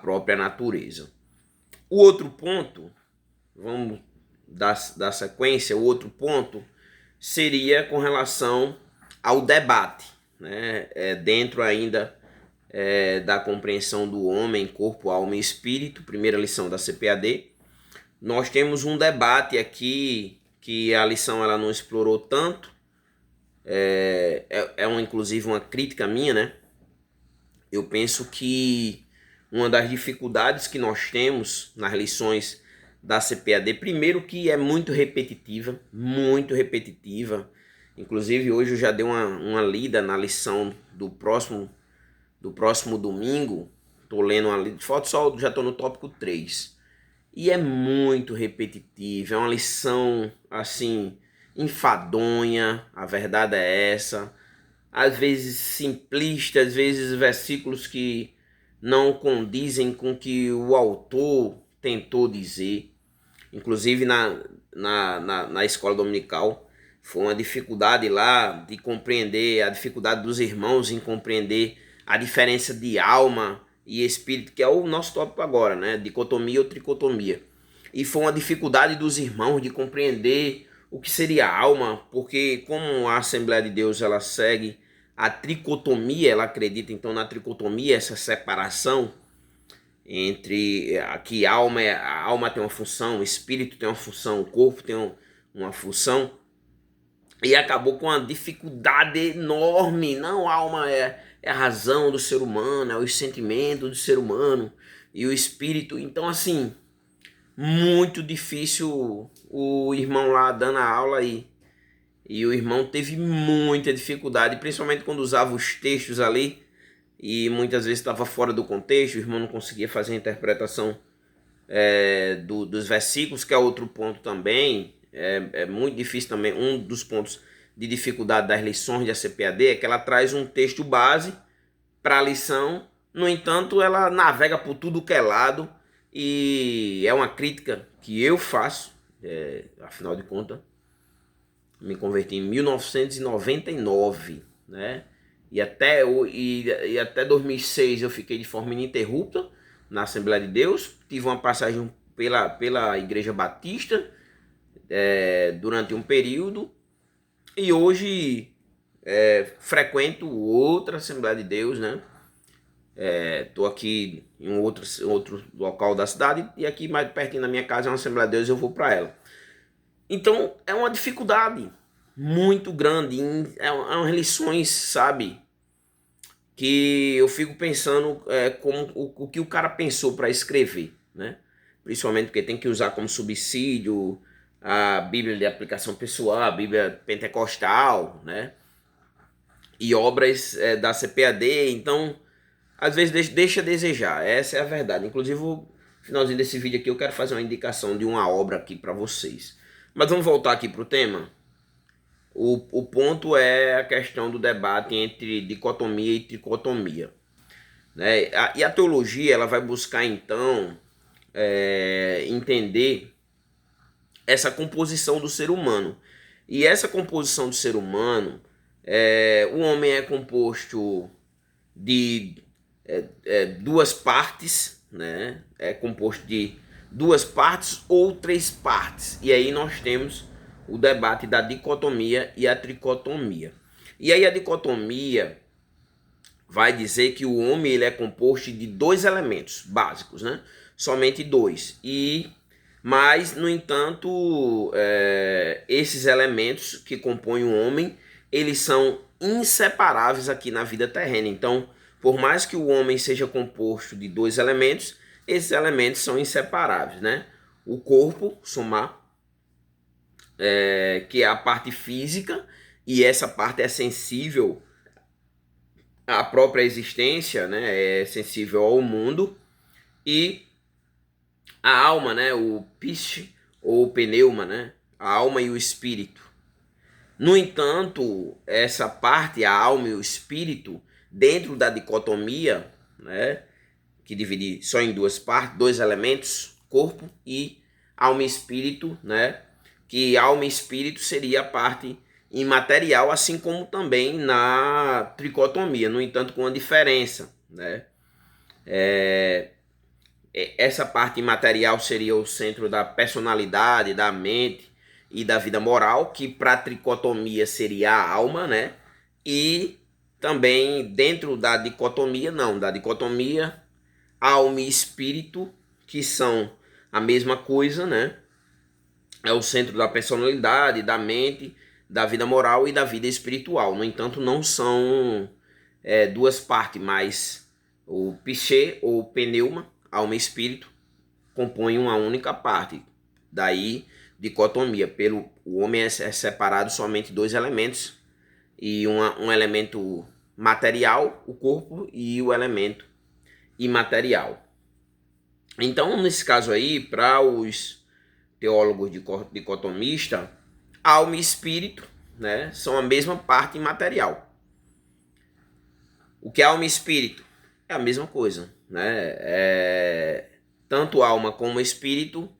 própria natureza. O outro ponto, vamos dar sequência, o outro ponto seria com relação ao debate, né? Dentro ainda da compreensão do homem, corpo, alma e espírito, primeira lição da CPAD. Nós temos um debate aqui que a lição ela não explorou tanto, inclusive uma crítica minha, né? Eu penso que uma das dificuldades que nós temos nas lições da CPAD, primeiro que é muito repetitiva, inclusive hoje eu já dei uma lida na lição do próximo domingo, estou lendo uma lida, já estou no tópico 3, e é muito repetitiva, é uma lição assim, enfadonha, a verdade é essa, às vezes simplista, às vezes versículos que não condizem com o que o autor tentou dizer. Inclusive na escola dominical foi uma dificuldade lá de compreender, a dificuldade dos irmãos em compreender a diferença de alma e espírito, que é o nosso tópico agora, né? Dicotomia ou tricotomia. E foi uma dificuldade dos irmãos de compreender o que seria alma, porque como a Assembleia de Deus ela segue a tricotomia, ela acredita então na tricotomia, essa separação entre que a alma tem uma função, o espírito tem uma função, o corpo tem uma função, e acabou com uma dificuldade enorme. Não, a alma é a razão do ser humano, é os sentimentos do ser humano, e o espírito, então assim, muito difícil o irmão lá dando a aula aí. E o irmão teve muita dificuldade, principalmente quando usava os textos ali, e muitas vezes estava fora do contexto, o irmão não conseguia fazer a interpretação dos versículos, que é outro ponto também, é muito difícil também. Um dos pontos de dificuldade das lições de ACPAD é que ela traz um texto base para a lição, no entanto ela navega por tudo que é lado, e é uma crítica que eu faço, afinal de contas, me converti em 1999, né? E até 2006 eu fiquei de forma ininterrupta na Assembleia de Deus. Tive uma passagem pela Igreja Batista durante um período. E hoje frequento outra Assembleia de Deus, né? Estou aqui em outro local da cidade, e aqui mais pertinho da minha casa é uma Assembleia de Deus, eu vou para ela. Então é uma dificuldade muito grande, umas lições, sabe, que eu fico pensando como o que o cara pensou para escrever, né? Principalmente porque tem que usar como subsídio a Bíblia de aplicação pessoal, a Bíblia pentecostal, né? E obras da CPAD, então às vezes deixa a desejar, essa é a verdade. Inclusive no finalzinho desse vídeo aqui eu quero fazer uma indicação de uma obra aqui para vocês. Mas vamos voltar aqui para o tema. O ponto é a questão do debate entre dicotomia e tricotomia, né? E a teologia ela vai buscar então entender essa composição do ser humano. E essa composição do ser humano, o homem é composto de duas partes, né? É composto de duas partes ou três partes. E aí nós temos o debate da dicotomia e a tricotomia. E aí a dicotomia vai dizer que o homem ele é composto de dois elementos básicos, né? Somente dois. Mas, no entanto, esses elementos que compõem o homem, eles são inseparáveis aqui na vida terrena. Então, por mais que o homem seja composto de dois elementos, esses elementos são inseparáveis, né? O corpo, soma, que é a parte física, e essa parte é sensível à própria existência, né? É sensível ao mundo. E a alma, né? O psique ou pneuma, né? A alma e o espírito. No entanto, essa parte, a alma e o espírito, dentro da dicotomia, né? Que divide só em duas partes, dois elementos, corpo e alma e espírito, né? Que alma e espírito seria a parte imaterial, assim como também na tricotomia, no entanto com uma diferença, né? essa parte imaterial seria o centro da personalidade, da mente e da vida moral, que para a tricotomia seria a alma, né? E também dentro da dicotomia, não, da dicotomia, alma e espírito, que são a mesma coisa, né? É o centro da personalidade, da mente, da vida moral e da vida espiritual. No entanto, não são duas partes, mas o psique ou pneuma, alma e espírito, compõem uma única parte. Daí, dicotomia. O homem é separado somente dois elementos, e um elemento material, o corpo, e o elemento imaterial. Então, nesse caso aí, para os teólogos dicotomistas, alma e espírito, né, são a mesma parte imaterial. O que é alma e espírito? É a mesma coisa, né? Tanto alma como espírito,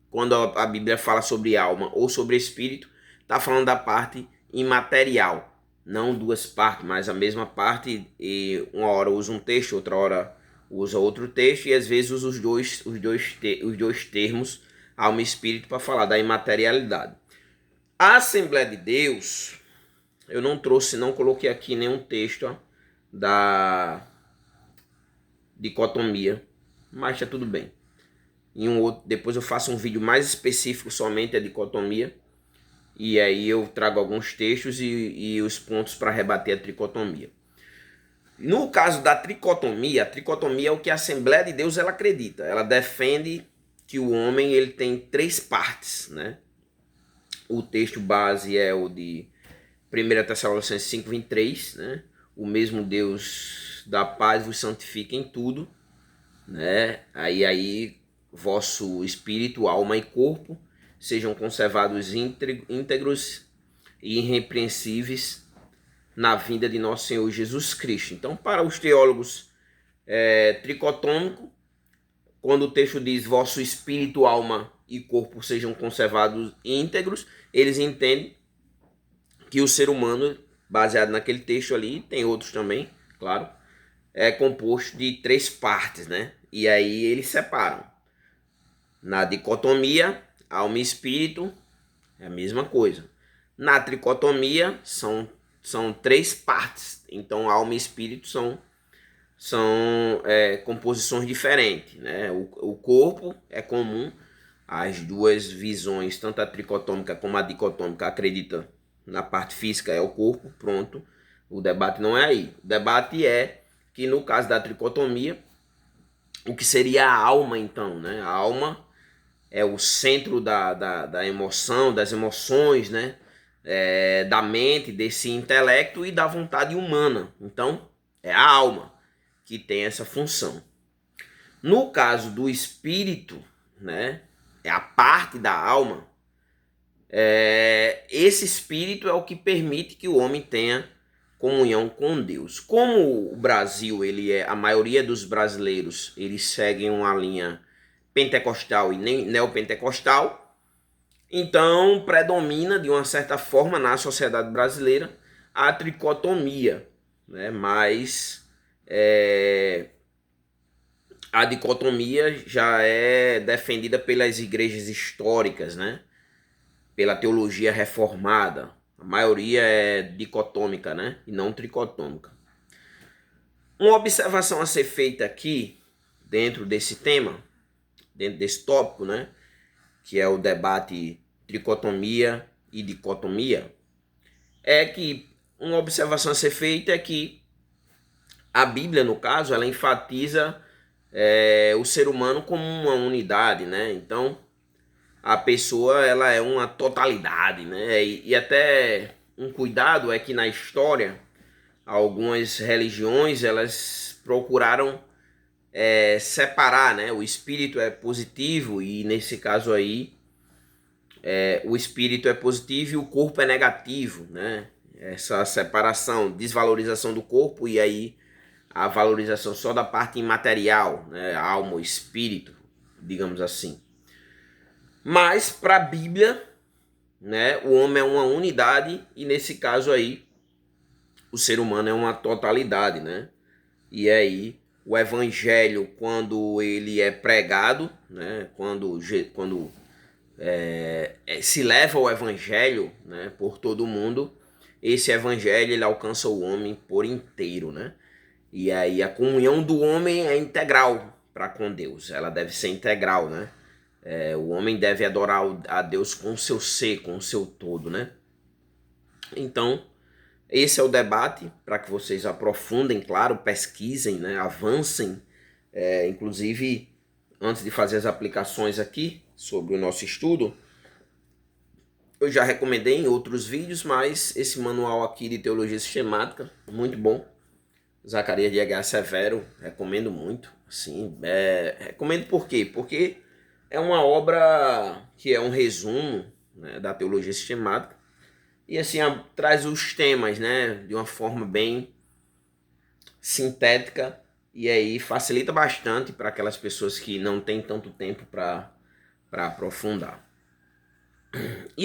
quando a Bíblia fala sobre alma ou sobre espírito, está falando da parte imaterial. Não duas partes, mas a mesma parte, e uma hora usa um texto, outra hora usa outro texto, e às vezes usa os dois termos, alma e espírito, para falar da imaterialidade. A Assembleia de Deus, eu não coloquei aqui nenhum texto da dicotomia, mas está tudo bem. Depois eu faço um vídeo mais específico somente a dicotomia, e aí eu trago alguns textos e os pontos para rebater a tricotomia. No caso da tricotomia, a tricotomia é o que a Assembleia de Deus ela acredita. Ela defende que o homem ele tem três partes, né? O texto base é o de 1 Tessalonicenses 5:23, né? O mesmo Deus da paz vos santifica em tudo, né? Aí vosso espírito, alma e corpo sejam conservados íntegros e irrepreensíveis na vinda de nosso Senhor Jesus Cristo. Então, para os teólogos tricotômicos, quando o texto diz vosso espírito, alma e corpo sejam conservados íntegros, eles entendem que o ser humano, baseado naquele texto ali, tem outros também, claro, é composto de três partes, né? E aí eles separam. Na dicotomia, alma e espírito é a mesma coisa. Na tricotomia são três partes. Então alma e espírito são composições diferentes, né? O corpo é comum. As duas visões, tanto a tricotômica como a dicotômica, acredita na parte física é o corpo, pronto. O debate não é aí. O debate é que no caso da tricotomia, o que seria a alma então, né? A alma é o centro da emoção, das emoções, né? Da mente, desse intelecto e da vontade humana. Então, é a alma que tem essa função. No caso do espírito, né? É a parte da alma. Esse espírito é o que permite que o homem tenha comunhão com Deus. Como o Brasil, a maioria dos brasileiros, eles seguem uma linha pentecostal e neopentecostal, então predomina de uma certa forma na sociedade brasileira a tricotomia, né? Mas a dicotomia já é defendida pelas igrejas históricas, né? Pela teologia reformada. A maioria é dicotômica, né? E não tricotômica. Uma observação a ser feita aqui, dentro desse tema, dentro desse tópico, né? Que é o debate tricotomia e dicotomia, é que uma observação a ser feita é que a Bíblia, no caso, ela enfatiza o ser humano como uma unidade, né? Então, a pessoa ela é uma totalidade, né? E até um cuidado é que na história algumas religiões elas procuraram separar, né? O espírito é positivo e nesse caso aí o espírito é positivo e o corpo é negativo, né? Essa separação, desvalorização do corpo e aí a valorização só da parte imaterial, né? Alma, o espírito, digamos assim. Mas para a Bíblia, né, o homem é uma unidade e nesse caso aí o ser humano é uma totalidade, né? E aí o evangelho quando ele é pregado, né? Quando se leva o evangelho, né, por todo mundo, esse evangelho ele alcança o homem por inteiro, né? E aí a comunhão do homem é integral para com Deus, ela deve ser integral, né? O homem deve adorar a Deus com o seu ser, com o seu todo, né? Então, esse é o debate, para que vocês aprofundem, claro, pesquisem, né? Avancem, inclusive, antes de fazer as aplicações aqui sobre o nosso estudo, eu já recomendei em outros vídeos, mas esse manual aqui de teologia sistemática, muito bom. Zacarias de Aguiar Severo, recomendo muito. Assim, recomendo por quê? Porque é uma obra que é um resumo, né, da teologia sistemática e assim traz os temas, né, de uma forma bem sintética e aí facilita bastante para aquelas pessoas que não têm tanto tempo para aprofundar.